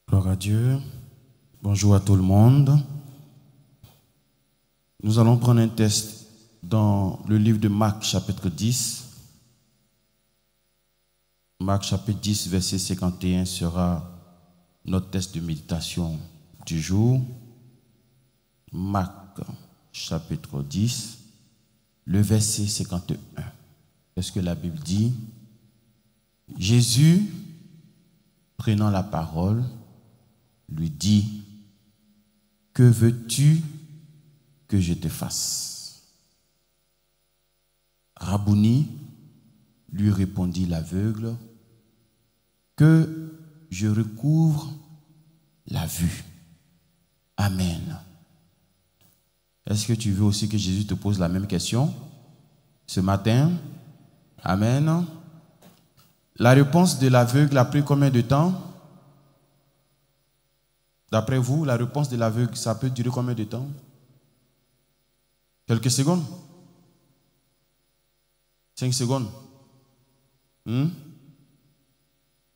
Gloire à Dieu. Bonjour à tout le monde. Nous allons prendre un texte dans le livre de Marc, chapitre 10. Marc, chapitre 10, verset 51 sera notre texte de méditation du jour. Marc, chapitre 10, le verset 51. Qu'est-ce que la Bible dit? Jésus, prenant la parole, lui dit: que veux-tu que je te fasse? Rabouni, lui répondit l'aveugle, que je recouvre la vue. Amen. Est-ce que tu veux aussi que Jésus te pose la même question ce matin? Amen. La réponse de l'aveugle a pris combien de temps? D'après vous, la réponse de l'aveugle, ça peut durer combien de temps? Quelques secondes? 5 secondes?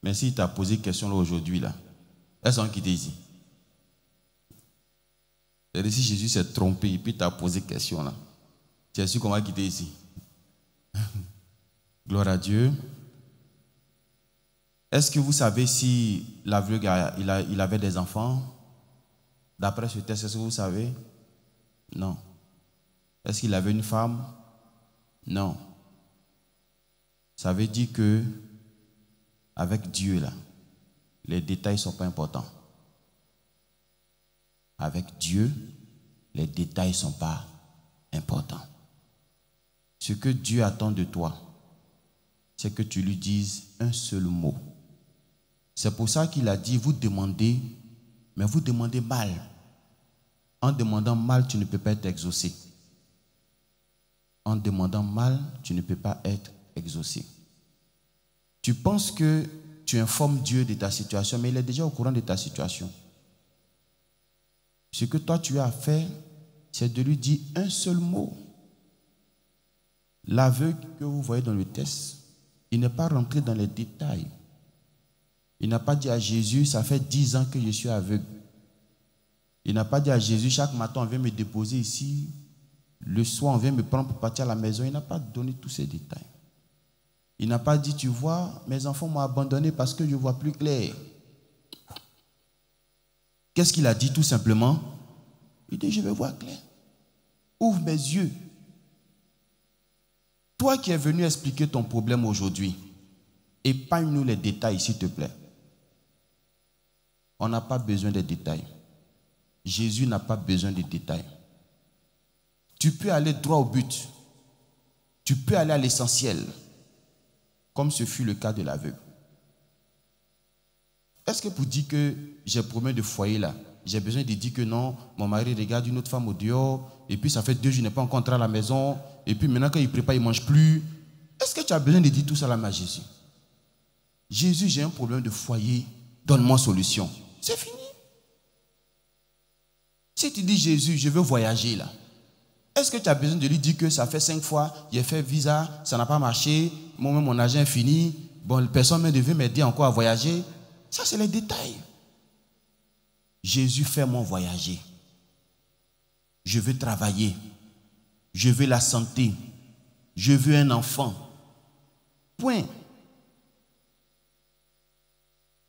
Mais s'il t'a posé question là aujourd'hui, là, elles sont quittées ici. C'est-à-dire si Jésus s'est trompé et puis t'a posé question là, tu as su qu'on va quitter ici. Gloire à Dieu. Est-ce que vous savez si l'aveugle il avait des enfants? D'après ce texte, est-ce que vous savez? Non. Est-ce qu'il avait une femme? Non. Ça veut dire que avec Dieu là, les détails ne sont pas importants. Avec Dieu, les détails ne sont pas importants. Ce que Dieu attend de toi, c'est que tu lui dises un seul mot. C'est pour ça qu'il a dit, vous demandez, mais vous demandez mal. En demandant mal, tu ne peux pas être exaucé. En demandant mal, tu ne peux pas être exaucé. Tu penses que tu informes Dieu de ta situation, mais il est déjà au courant de ta situation. Ce que toi tu as à faire, c'est de lui dire un seul mot. L'aveugle que vous voyez dans le texte, il n'est pas rentré dans les détails. Il n'a pas dit à Jésus, ça fait 10 ans que je suis aveugle. Il n'a pas dit à Jésus, chaque matin on vient me déposer ici, le soir on vient me prendre pour partir à la maison. Il n'a pas donné tous ces détails. Il n'a pas dit, tu vois, mes enfants m'ont abandonné parce que je ne vois plus clair. Qu'est-ce qu'il a dit tout simplement? Il dit, je vais voir clair. Ouvre mes yeux. Toi qui es venu expliquer ton problème aujourd'hui, épargne-nous les détails, s'il te plaît. On n'a pas besoin des détails. Jésus n'a pas besoin des détails. Tu peux aller droit au but. Tu peux aller à l'essentiel, comme ce fut le cas de l'aveugle. Est-ce que pour dire que j'ai problème de foyer là, j'ai besoin de dire que non, mon mari regarde une autre femme au dehors, et puis ça fait 2 jours, je n'ai pas encore entré à la maison, et puis maintenant quand il prépare, il ne mange plus. Est-ce que tu as besoin de dire tout ça là à Jésus? Jésus, j'ai un problème de foyer, donne-moi solution. C'est fini. Si tu dis Jésus, je veux voyager là, est-ce que tu as besoin de lui dire que ça fait 5 fois, j'ai fait visa, ça n'a pas marché, moi-même mon argent est fini, bon, personne ne devait m'aider encore à voyager? Ça, c'est les détails. Jésus, fais-moi voyager. Je veux travailler. Je veux la santé. Je veux un enfant. Point.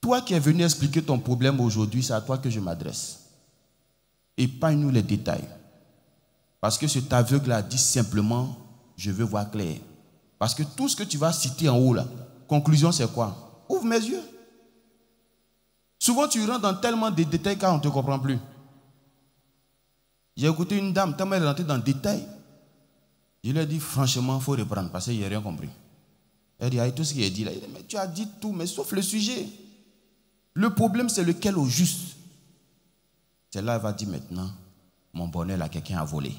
Toi qui es venu expliquer ton problème aujourd'hui, c'est à toi que je m'adresse. Épargne-nous les détails. Parce que cet aveugle-là dit simplement, je veux voir clair. Parce que tout ce que tu vas citer en haut là, conclusion c'est quoi? Ouvre mes yeux. Souvent tu rentres dans tellement de détails car on ne te comprend plus. J'ai écouté une dame, tellement elle est rentrée dans le détail. Je lui ai dit franchement, il faut reprendre parce qu'il n'a rien compris. Elle dit, tout ce qu'il a dit là, il dit, mais tu as dit tout, mais sauf le sujet. Le problème c'est lequel au juste. C'est là elle va dire maintenant, mon bonheur là, quelqu'un a volé.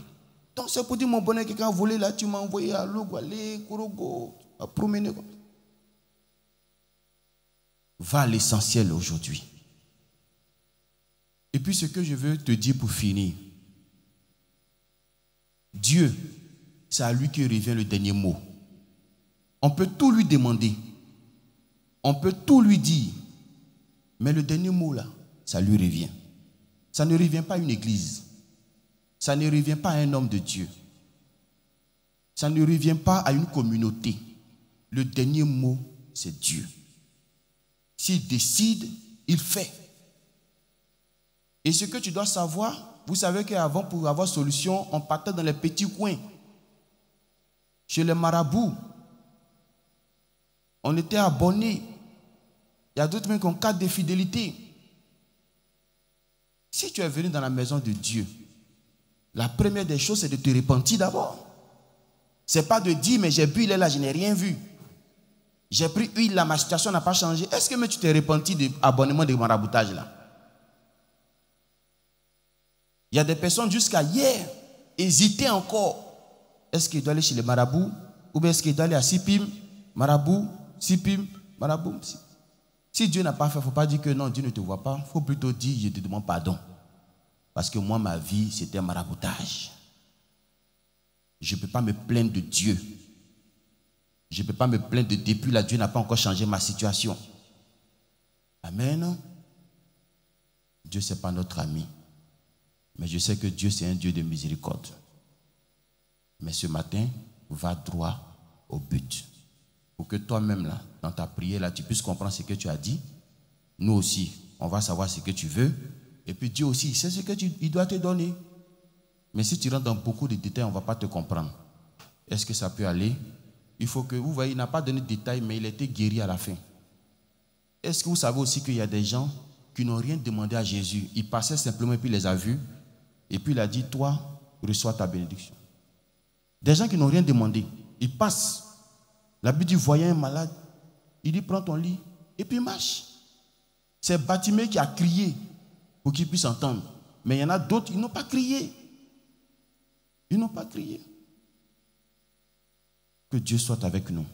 Donc c'est pour dire mon bonheur, quelqu'un a volé là, tu m'as envoyé à Logwale, Korogo, à promener. Va à l'essentiel aujourd'hui. Et puis ce que je veux te dire pour finir, Dieu, c'est à lui que revient le dernier mot. On peut tout lui demander, on peut tout lui dire, mais le dernier mot là, ça lui revient. Ça ne revient pas à une église. Ça ne revient pas à un homme de Dieu. Ça ne revient pas à une communauté. Le dernier mot, c'est Dieu. S'il décide, il fait. Et ce que tu dois savoir, vous savez qu'avant, pour avoir solution, on partait dans les petits coins. Chez les marabouts. On était abonnés. Il y a d'autres même qui ont cas de fidélité. Si tu es venu dans la maison de Dieu, la première des choses, c'est de te repentir d'abord. Ce n'est pas de dire, mais j'ai bu, il est là, je n'ai rien vu. J'ai pris huile, là, ma situation n'a pas changé. Est-ce que tu t'es repenti de l'abonnement de maraboutage là? Il y a des personnes jusqu'à hier hésitaient encore. Est-ce qu'il doit aller chez les marabouts ou bien est-ce qu'il doit aller à Sipim, marabout, Sipim, marabout? Si Dieu n'a pas fait, il ne faut pas dire que non, Dieu ne te voit pas. Il faut plutôt dire, je te demande pardon. Parce que moi, ma vie, c'était un maraboutage. Je ne peux pas me plaindre de Dieu. Je ne peux pas me plaindre de depuis là, Dieu n'a pas encore changé ma situation. Amen. Dieu, ce n'est pas notre ami. Mais je sais que Dieu, c'est un Dieu de miséricorde. Mais ce matin, va droit au but. Pour que toi-même, là, dans ta prière, là, tu puisses comprendre ce que tu as dit. Nous aussi, on va savoir ce que tu veux. Et puis Dieu aussi, il sait ce qu'il doit te donner. Mais si tu rentres dans beaucoup de détails, on ne va pas te comprendre. Est-ce que ça peut aller? Il faut que, vous voyez, il n'a pas donné de détails, mais il a été guéri à la fin. Est-ce que vous savez aussi qu'il y a des gens qui n'ont rien demandé à Jésus? Il passait simplement et puis il les a vus. Et puis il a dit, toi, reçois ta bénédiction. Des gens qui n'ont rien demandé. Ils passent. La Bible dit, voyant un malade, il dit, prends ton lit. Et puis il marche. C'est Bartimée qui a crié pour qu'il puisse entendre. Mais il y en a d'autres, ils n'ont pas crié. Ils n'ont pas crié. Que Dieu soit avec nous.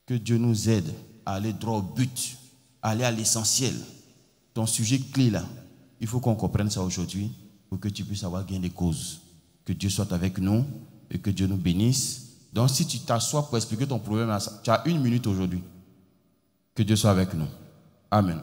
Que Dieu nous aide à aller droit au but, à aller à l'essentiel. Ton sujet clé là, il faut qu'on comprenne ça aujourd'hui pour que tu puisses avoir gain de cause. Que Dieu soit avec nous et que Dieu nous bénisse. Donc si tu t'assois pour expliquer ton problème, tu as 1 minute aujourd'hui. Que Dieu soit avec nous. Amen.